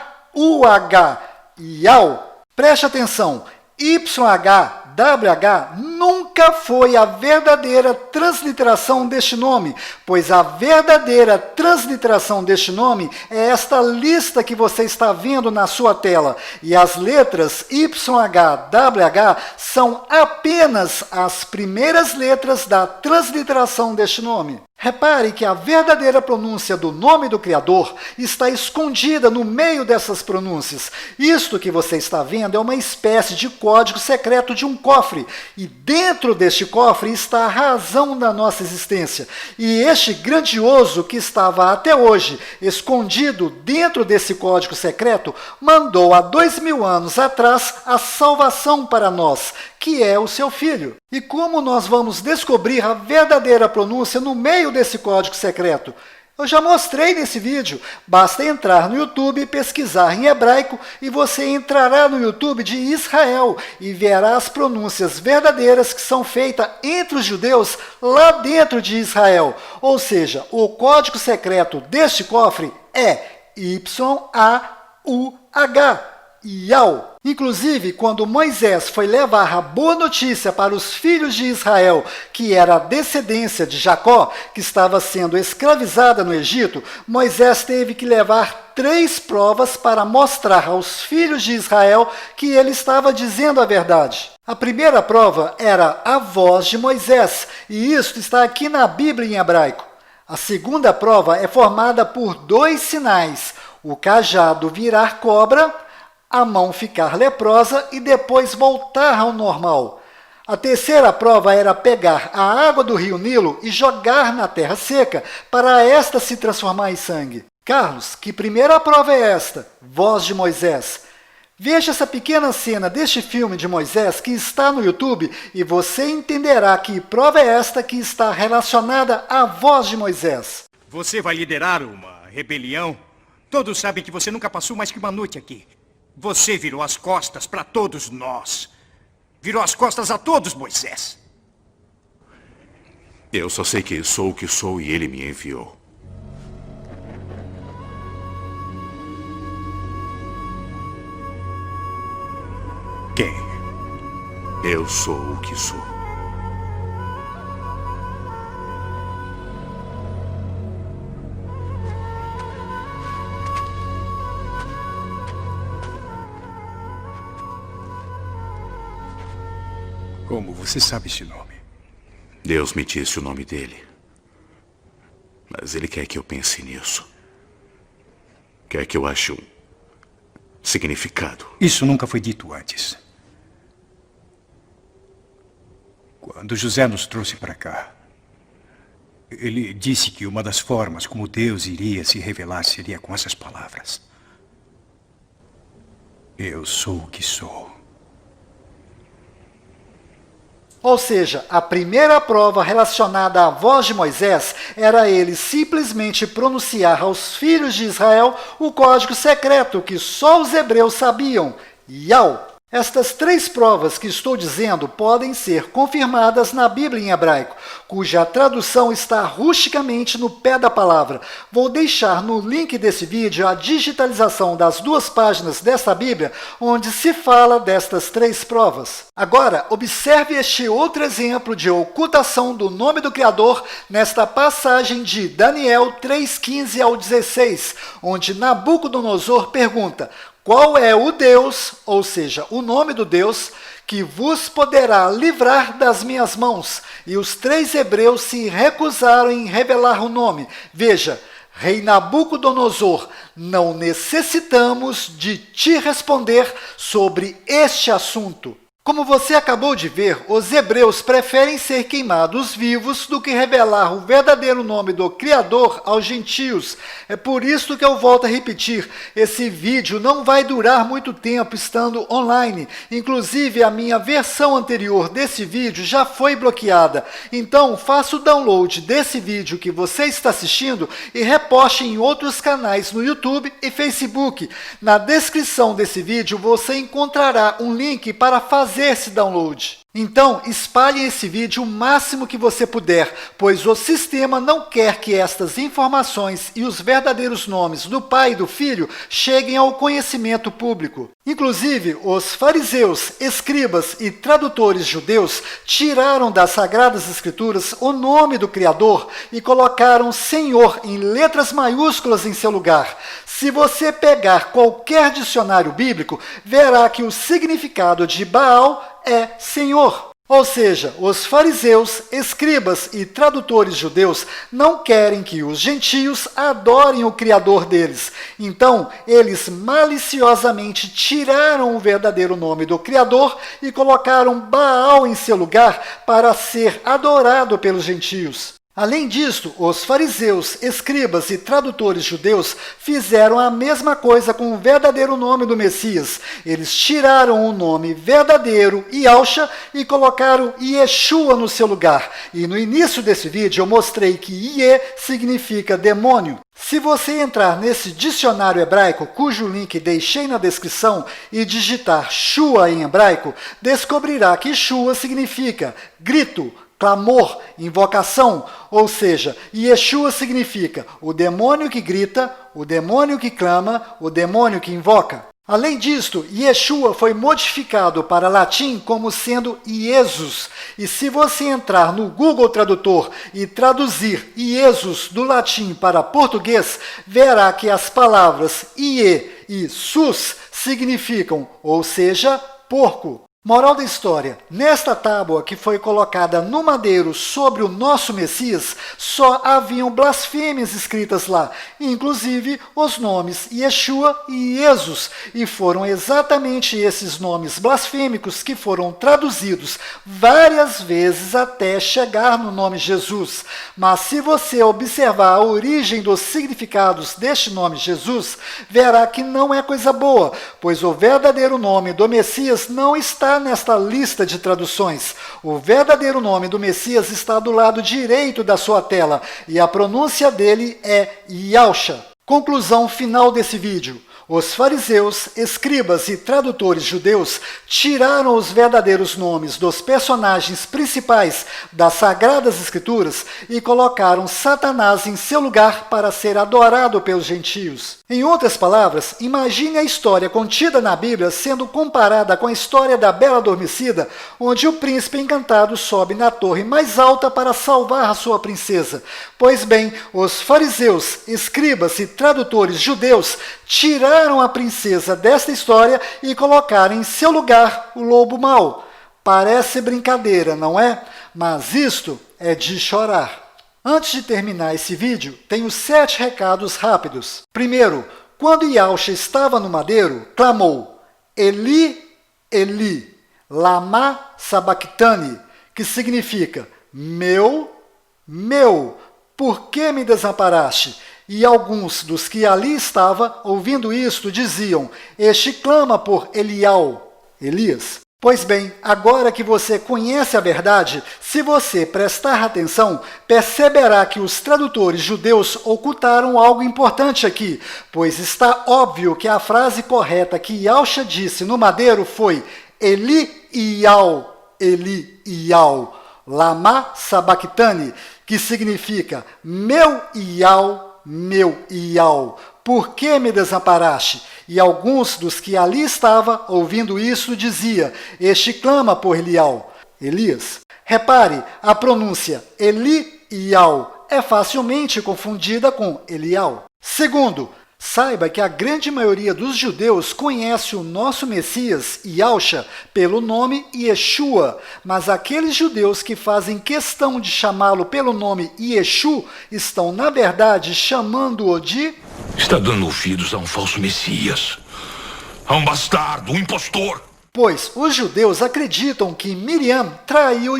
Yau. Preste atenção. YHWH nunca foi a verdadeira transliteração deste nome, pois a verdadeira transliteração deste nome é esta lista que você está vendo na sua tela. E as letras YHWH são apenas as primeiras letras da transliteração deste nome. Repare que a verdadeira pronúncia do nome do Criador está escondida no meio dessas pronúncias. Isto que você está vendo é uma espécie de código secreto de um cofre. E dentro deste cofre está a razão da nossa existência. E este grandioso que estava até hoje escondido dentro desse código secreto mandou há 2000 anos atrás a salvação para nós, que é o seu Filho. E como nós vamos descobrir a verdadeira pronúncia no meio desse código secreto? Eu já mostrei nesse vídeo. Basta entrar no YouTube e pesquisar em hebraico e você entrará no YouTube de Israel e verá as pronúncias verdadeiras que são feitas entre os judeus lá dentro de Israel. Ou seja, o código secreto deste cofre é YAUH. Yau. Inclusive, quando Moisés foi levar a boa notícia para os filhos de Israel, que era a descendência de Jacó, que estava sendo escravizada no Egito, Moisés teve que levar 3 provas para mostrar aos filhos de Israel que ele estava dizendo a verdade. A primeira prova era a voz de Moisés, e isso está aqui na Bíblia em hebraico. A segunda prova é formada por 2 sinais: o cajado virar cobra, a mão ficar leprosa e depois voltar ao normal. A terceira prova era pegar a água do rio Nilo e jogar na terra seca para esta se transformar em sangue. Carlos, que primeira prova é esta? Voz de Moisés. Veja essa pequena cena deste filme de Moisés que está no YouTube e você entenderá que prova é esta que está relacionada à voz de Moisés. Você vai liderar uma rebelião? Todos sabem que você nunca passou mais que uma noite aqui. Você virou as costas para todos nós. Virou as costas a todos, Moisés. Eu só sei que sou o que sou e ele me enviou. Quem? Eu sou o que sou. Como você sabe esse nome? Deus me disse o nome dele. Mas ele quer que eu pense nisso. Quer que eu ache um significado. Isso nunca foi dito antes. Quando José nos trouxe para cá, Ele disse que uma das formas como Deus iria se revelar seria com essas palavras. Eu sou o que sou. Ou seja, a primeira prova relacionada à voz de Moisés era ele simplesmente pronunciar aos filhos de Israel o código secreto que só os hebreus sabiam, Yau. Estas 3 provas que estou dizendo podem ser confirmadas na Bíblia em hebraico, cuja tradução está rusticamente no pé da palavra. Vou deixar no link desse vídeo a digitalização das 2 páginas desta Bíblia, onde se fala destas 3 provas. Agora, observe este outro exemplo de ocultação do nome do Criador nesta passagem de Daniel 3:15 ao 16, onde Nabucodonosor pergunta: qual é o Deus, ou seja, o nome do Deus, que vos poderá livrar das minhas mãos? E os 3 hebreus se recusaram em revelar o nome. Veja, rei Nabucodonosor, não necessitamos de te responder sobre este assunto. Como você acabou de ver, os hebreus preferem ser queimados vivos do que revelar o verdadeiro nome do Criador aos gentios. É por isso que eu volto a repetir, esse vídeo não vai durar muito tempo estando online. Inclusive, a minha versão anterior desse vídeo já foi bloqueada. Então, faça o download desse vídeo que você está assistindo e reposte em outros canais no YouTube e Facebook. Na descrição desse vídeo, você encontrará um link para fazer esse download. Então, espalhe esse vídeo o máximo que você puder, pois o sistema não quer que estas informações e os verdadeiros nomes do Pai e do Filho cheguem ao conhecimento público. Inclusive, os fariseus, escribas e tradutores judeus tiraram das Sagradas Escrituras o nome do Criador e colocaram Senhor em letras maiúsculas em seu lugar. Se você pegar qualquer dicionário bíblico, verá que o significado de Baal é Senhor. Ou seja, os fariseus, escribas e tradutores judeus não querem que os gentios adorem o Criador deles. Então, eles maliciosamente tiraram o verdadeiro nome do Criador e colocaram Baal em seu lugar para ser adorado pelos gentios. Além disso, os fariseus, escribas e tradutores judeus fizeram a mesma coisa com o verdadeiro nome do Messias. Eles tiraram o nome verdadeiro, Yahshua, e colocaram Yeshua no seu lugar. E no início desse vídeo eu mostrei que Iê significa demônio. Se você entrar nesse dicionário hebraico, cujo link deixei na descrição, e digitar Shua em hebraico, descobrirá que Shua significa grito, clamor, invocação, ou seja, Yeshua significa o demônio que grita, o demônio que clama, o demônio que invoca. Além disto, Yeshua foi modificado para latim como sendo Iesus. E se você entrar no Google Tradutor e traduzir Iesus do latim para português, verá que as palavras Ie e Sus significam, ou seja, porco. Moral da história, nesta tábua que foi colocada no madeiro sobre o nosso Messias, só haviam blasfêmias escritas lá, inclusive os nomes Yeshua e Jesus, e foram exatamente esses nomes blasfêmicos que foram traduzidos várias vezes até chegar no nome Jesus. Mas se você observar a origem dos significados deste nome Jesus, verá que não é coisa boa, pois o verdadeiro nome do Messias não está nesta lista de traduções. O verdadeiro nome do Messias está do lado direito da sua tela e a pronúncia dele é Yahshua. Conclusão final desse vídeo. Os fariseus, escribas e tradutores judeus tiraram os verdadeiros nomes dos personagens principais das Sagradas Escrituras e colocaram Satanás em seu lugar para ser adorado pelos gentios. Em outras palavras, imagine a história contida na Bíblia sendo comparada com a história da Bela Adormecida, onde o príncipe encantado sobe na torre mais alta para salvar a sua princesa. Pois bem, os fariseus, escribas e tradutores judeus tiraram a princesa desta história e colocaram em seu lugar o lobo mau. Parece brincadeira, não é? Mas isto é de chorar. Antes de terminar esse vídeo, tenho 7 recados rápidos. Primeiro, quando Yahshua estava no madeiro, clamou Eli, Eli, lama sabachthani, que significa meu, por que me desamparaste? E alguns dos que ali estavam, ouvindo isto, diziam, este clama por Elias. Pois bem, agora que você conhece a verdade, se você prestar atenção, perceberá que os tradutores judeus ocultaram algo importante aqui, pois está óbvio que a frase correta que Yahshua disse no madeiro foi Elial, lama sabachthani, que significa meu Ial, por que me desamparaste? E alguns dos que ali estavam, ouvindo isso, dizia, este clama por Elias. Repare, a pronúncia Elial é facilmente confundida com Elial. Segundo, saiba que a grande maioria dos judeus conhece o nosso Messias, Yahshua, pelo nome Yeshua, mas aqueles judeus que fazem questão de chamá-lo pelo nome Yeshu estão, na verdade, chamando-o de... Está dando ouvidos a um falso Messias, a um bastardo, um impostor. Pois os judeus acreditam que Miriam traiu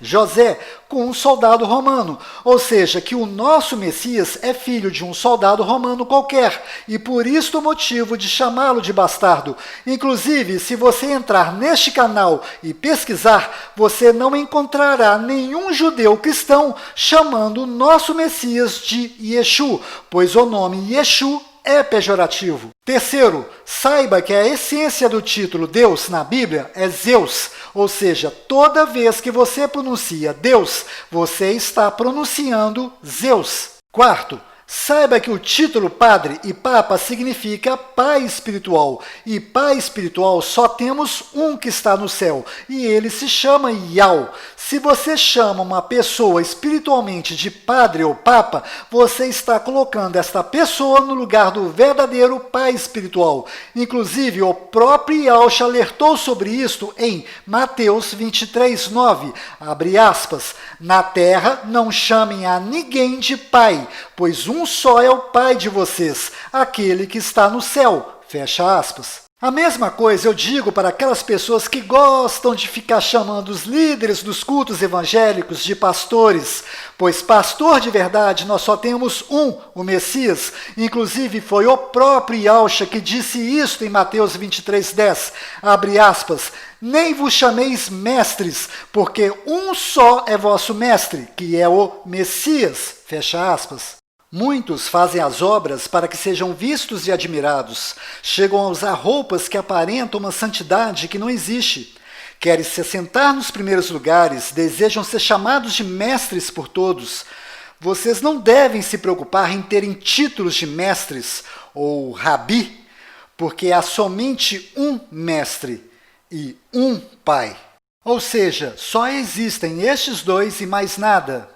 José, com um soldado romano, ou seja, que o nosso Messias é filho de um soldado romano qualquer, e por isso o motivo de chamá-lo de bastardo. Inclusive, se você entrar neste canal e pesquisar, você não encontrará nenhum judeu cristão chamando o nosso Messias de Yeshu, pois o nome Yeshu é pejorativo. Terceiro, saiba que a essência do título Deus na Bíblia é Zeus, ou seja, toda vez que você pronuncia Deus, você está pronunciando Zeus. Quarto, saiba que o título Padre e Papa significa Pai Espiritual, e Pai Espiritual só temos um que está no céu, e ele se chama Yah. Se você chama uma pessoa espiritualmente de Padre ou Papa, você está colocando esta pessoa no lugar do verdadeiro Pai Espiritual. Inclusive, o próprio Yahshua alertou sobre isto em Mateus 23:9, abre aspas, na terra não chamem a ninguém de Pai, pois um só é o Pai de vocês, aquele que está no céu. Fecha aspas. A mesma coisa eu digo para aquelas pessoas que gostam de ficar chamando os líderes dos cultos evangélicos de pastores, pois pastor de verdade nós só temos um, o Messias. Inclusive foi o próprio Yahshua que disse isto em Mateus 23:10, abre aspas, nem vos chameis mestres, porque um só é vosso mestre, que é o Messias, fecha aspas. Muitos fazem as obras para que sejam vistos e admirados. Chegam a usar roupas que aparentam uma santidade que não existe. Querem se assentar nos primeiros lugares, desejam ser chamados de mestres por todos. Vocês não devem se preocupar em terem títulos de mestres ou rabi, porque há somente um mestre e um pai. Ou seja, só existem estes dois e mais nada.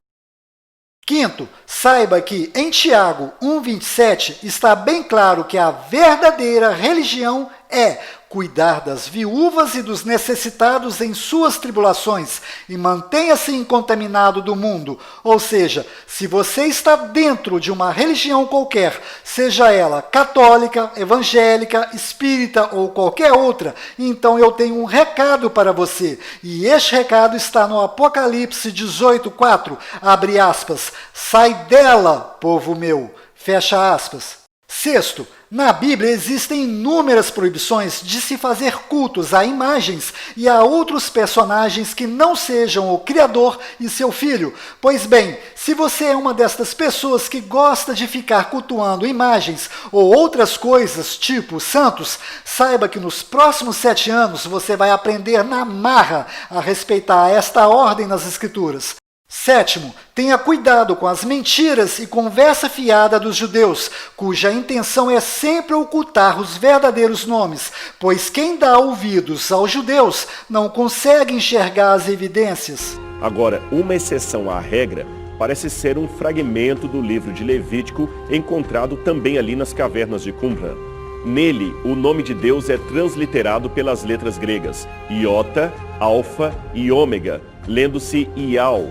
Quinto, saiba que em Tiago 1:27 está bem claro que a verdadeira religião é cuidar das viúvas e dos necessitados em suas tribulações e mantenha-se incontaminado do mundo. Ou seja, se você está dentro de uma religião qualquer, seja ela católica, evangélica, espírita ou qualquer outra, então eu tenho um recado para você. E este recado está no Apocalipse 18:4, abre aspas, sai dela, povo meu, fecha aspas. Sexto, na Bíblia existem inúmeras proibições de se fazer cultos a imagens e a outros personagens que não sejam o Criador e seu Filho. Pois bem, se você é uma destas pessoas que gosta de ficar cultuando imagens ou outras coisas, tipo santos, saiba que nos próximos 7 anos você vai aprender na marra a respeitar esta ordem nas Escrituras. Sétimo, tenha cuidado com as mentiras e conversa fiada dos judeus, cuja intenção é sempre ocultar os verdadeiros nomes, pois quem dá ouvidos aos judeus não consegue enxergar as evidências. Agora, uma exceção à regra parece ser um fragmento do livro de Levítico encontrado também ali nas cavernas de Qumran. Nele, o nome de Deus é transliterado pelas letras gregas, iota, alfa e ômega, lendo-se Ial.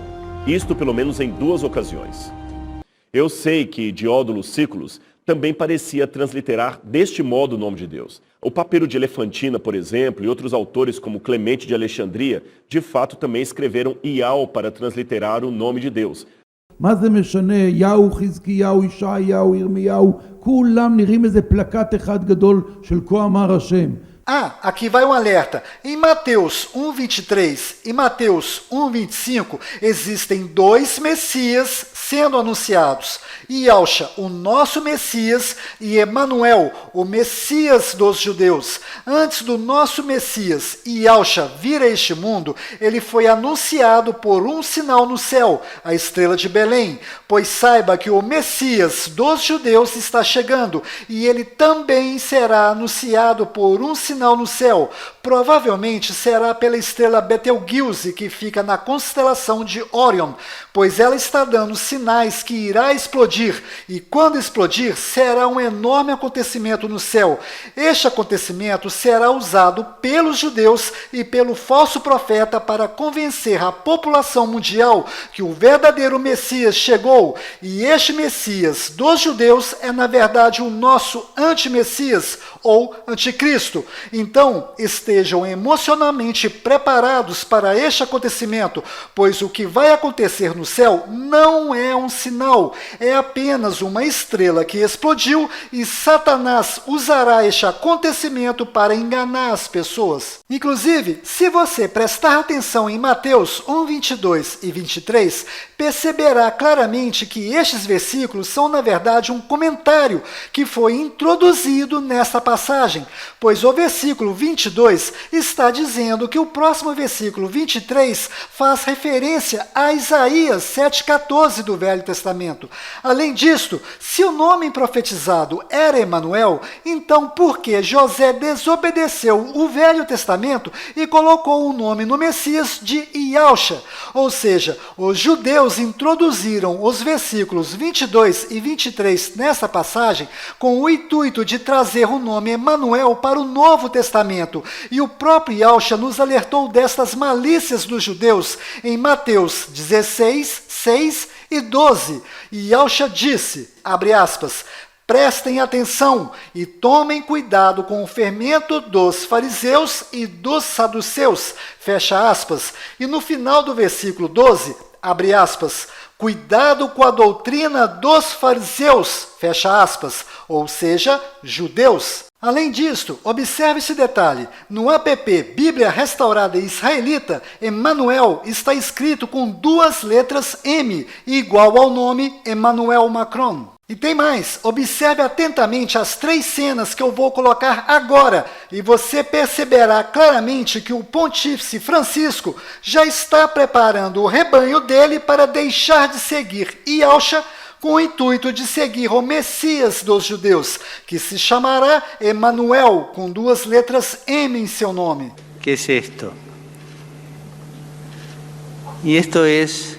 Isto pelo menos em 2 ocasiões. Eu sei que Diódono Sículos também parecia transliterar deste modo o nome de Deus. O Papiro de Elefantina, por exemplo, e outros autores como Clemente de Alexandria, de fato também escreveram Ial para transliterar o nome de Deus. מה זה משנה? יהו, חזקיהו, ישעיהו, ירמיהו, כולם נראים איזה פלקט אחד גדול של כה אמר השם. Aqui vai um alerta. Em Mateus 1:23 e Mateus 1:25 existem dois Messias sendo anunciados. Yahshua, o nosso Messias, e Emanuel, o Messias dos judeus. Antes do nosso Messias, Yahshua, vir a este mundo, ele foi anunciado por um sinal no céu, a estrela de Belém. Pois saiba que o Messias dos judeus está chegando, e ele também será anunciado por um sinal no céu. Provavelmente será pela estrela Betelgeuse, que fica na constelação de Órion, pois ela está dando sinais que irá explodir, e quando explodir, será um enorme acontecimento no céu. Este acontecimento será usado pelos judeus e pelo falso profeta para convencer a população mundial que o verdadeiro Messias chegou, e este Messias dos judeus é na verdade o nosso anti-Messias ou anticristo. Então, estejam emocionalmente preparados para este acontecimento, pois o que vai acontecer no céu não é um sinal, é apenas uma estrela que explodiu, e Satanás usará este acontecimento para enganar as pessoas. Inclusive, se você prestar atenção em Mateus 1:22 e 23, perceberá claramente que estes versículos são, na verdade, um comentário que foi introduzido nesta passagem, pois o versículo 22 está dizendo que o próximo versículo 23 faz referência a Isaías 7:14 do Velho Testamento. Além disto, se o nome profetizado era Emanuel, então por que José desobedeceu o Velho Testamento e colocou o nome no Messias de Yahshua? Ou seja, os judeus introduziram os versículos 22 e 23 nessa passagem com o intuito de trazer o nome Emanuel para o Novo Testamento, e o próprio Yahshua nos alertou destas malícias dos judeus em Mateus 16, 6 e 12. E Yahshua disse, abre aspas, prestem atenção e tomem cuidado com o fermento dos fariseus e dos saduceus, fecha aspas. E no final do versículo 12, abre aspas, cuidado com a doutrina dos fariseus, fecha aspas, ou seja, judeus. Além disto, observe esse detalhe. No app Bíblia Restaurada Israelita, Emanuel está escrito com duas letras M, igual ao nome Emmanuel Macron. E tem mais, observe atentamente as três cenas que eu vou colocar agora, e você perceberá claramente que o pontífice Francisco já está preparando o rebanho dele para deixar de seguir Yahshua com o intuito de seguir o Messias dos judeus, que se chamará Emanuel, com duas letras M em seu nome. ¿Qué es esto? Y esto es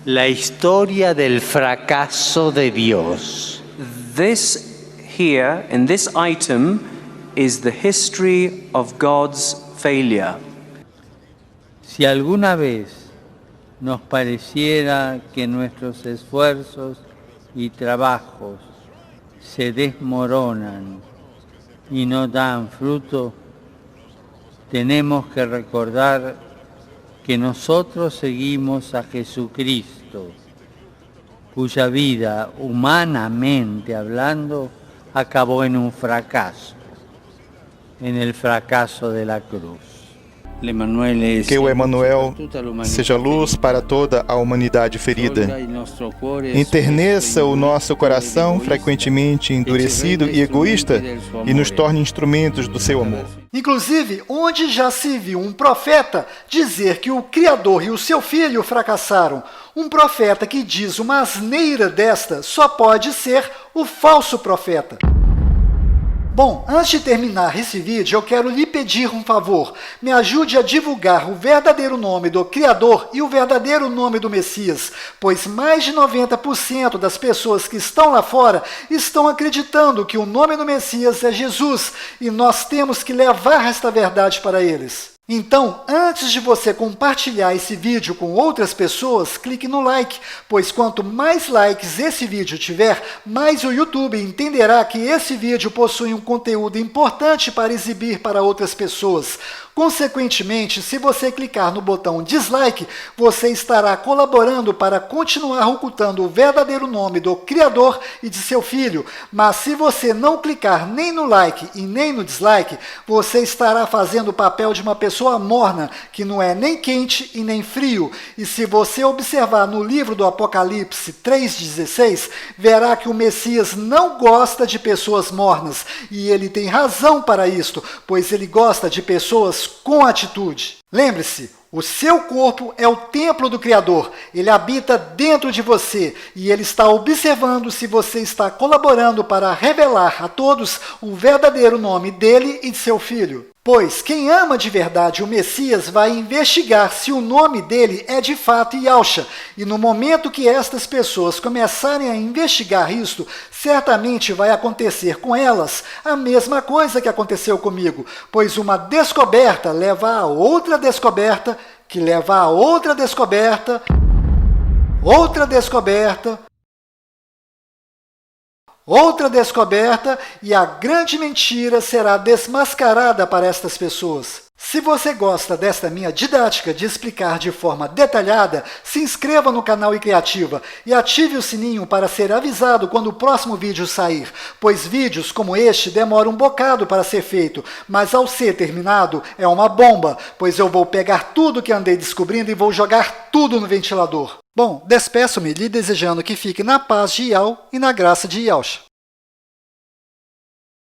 la historia del fracaso de Dios. This here, in this item, is the history of God's failure. Si alguna vez nos pareciera que nuestros esfuerzos y trabajos se desmoronan y no dan fruto, tenemos que recordar que nosotros seguimos a Jesucristo, cuya vida, humanamente hablando, acabó en un fracaso, en el fracaso de la cruz. Que o Emanuel seja luz para toda a humanidade ferida. Enterneça o nosso coração, frequentemente endurecido e egoísta, e nos torne instrumentos do seu amor. Inclusive, onde já se viu um profeta dizer que o Criador e o seu Filho fracassaram? Um profeta que diz uma asneira desta só pode ser o falso profeta. Bom, antes de terminar esse vídeo, eu quero lhe pedir um favor. Me ajude a divulgar o verdadeiro nome do Criador e o verdadeiro nome do Messias, pois mais de 90% das pessoas que estão lá fora estão acreditando que o nome do Messias é Jesus, e nós temos que levar esta verdade para eles. Então, antes de você compartilhar esse vídeo com outras pessoas, clique no like, pois quanto mais likes esse vídeo tiver, mais o YouTube entenderá que esse vídeo possui um conteúdo importante para exibir para outras pessoas. Consequentemente, se você clicar no botão dislike, você estará colaborando para continuar ocultando o verdadeiro nome do Criador e de seu Filho. Mas se você não clicar nem no like e nem no dislike, você estará fazendo o papel de uma pessoa morna, que não é nem quente e nem frio. E se você observar no livro do Apocalipse 3,16, verá que o Messias não gosta de pessoas mornas. E ele tem razão para isto, pois ele gosta de pessoas com atitude. Lembre-se, o seu corpo é o templo do Criador. Ele habita dentro de você e ele está observando se você está colaborando para revelar a todos o verdadeiro nome dele e de seu Filho. Pois quem ama de verdade o Messias vai investigar se o nome dele é de fato Yahshua. E no momento que estas pessoas começarem a investigar isto, certamente vai acontecer com elas a mesma coisa que aconteceu comigo. Pois uma descoberta leva a outra descoberta, que leva a outra descoberta, outra descoberta, outra descoberta, e a grande mentira será desmascarada para estas pessoas. Se você gosta desta minha didática de explicar de forma detalhada, se inscreva no canal iCriativa e ative o sininho para ser avisado quando o próximo vídeo sair, pois vídeos como este demoram um bocado para ser feito, mas ao ser terminado é uma bomba, pois eu vou pegar tudo que andei descobrindo e vou jogar tudo no ventilador. Bom, despeço-me lhe desejando que fique na paz de Yahweh e na graça de Yahshua.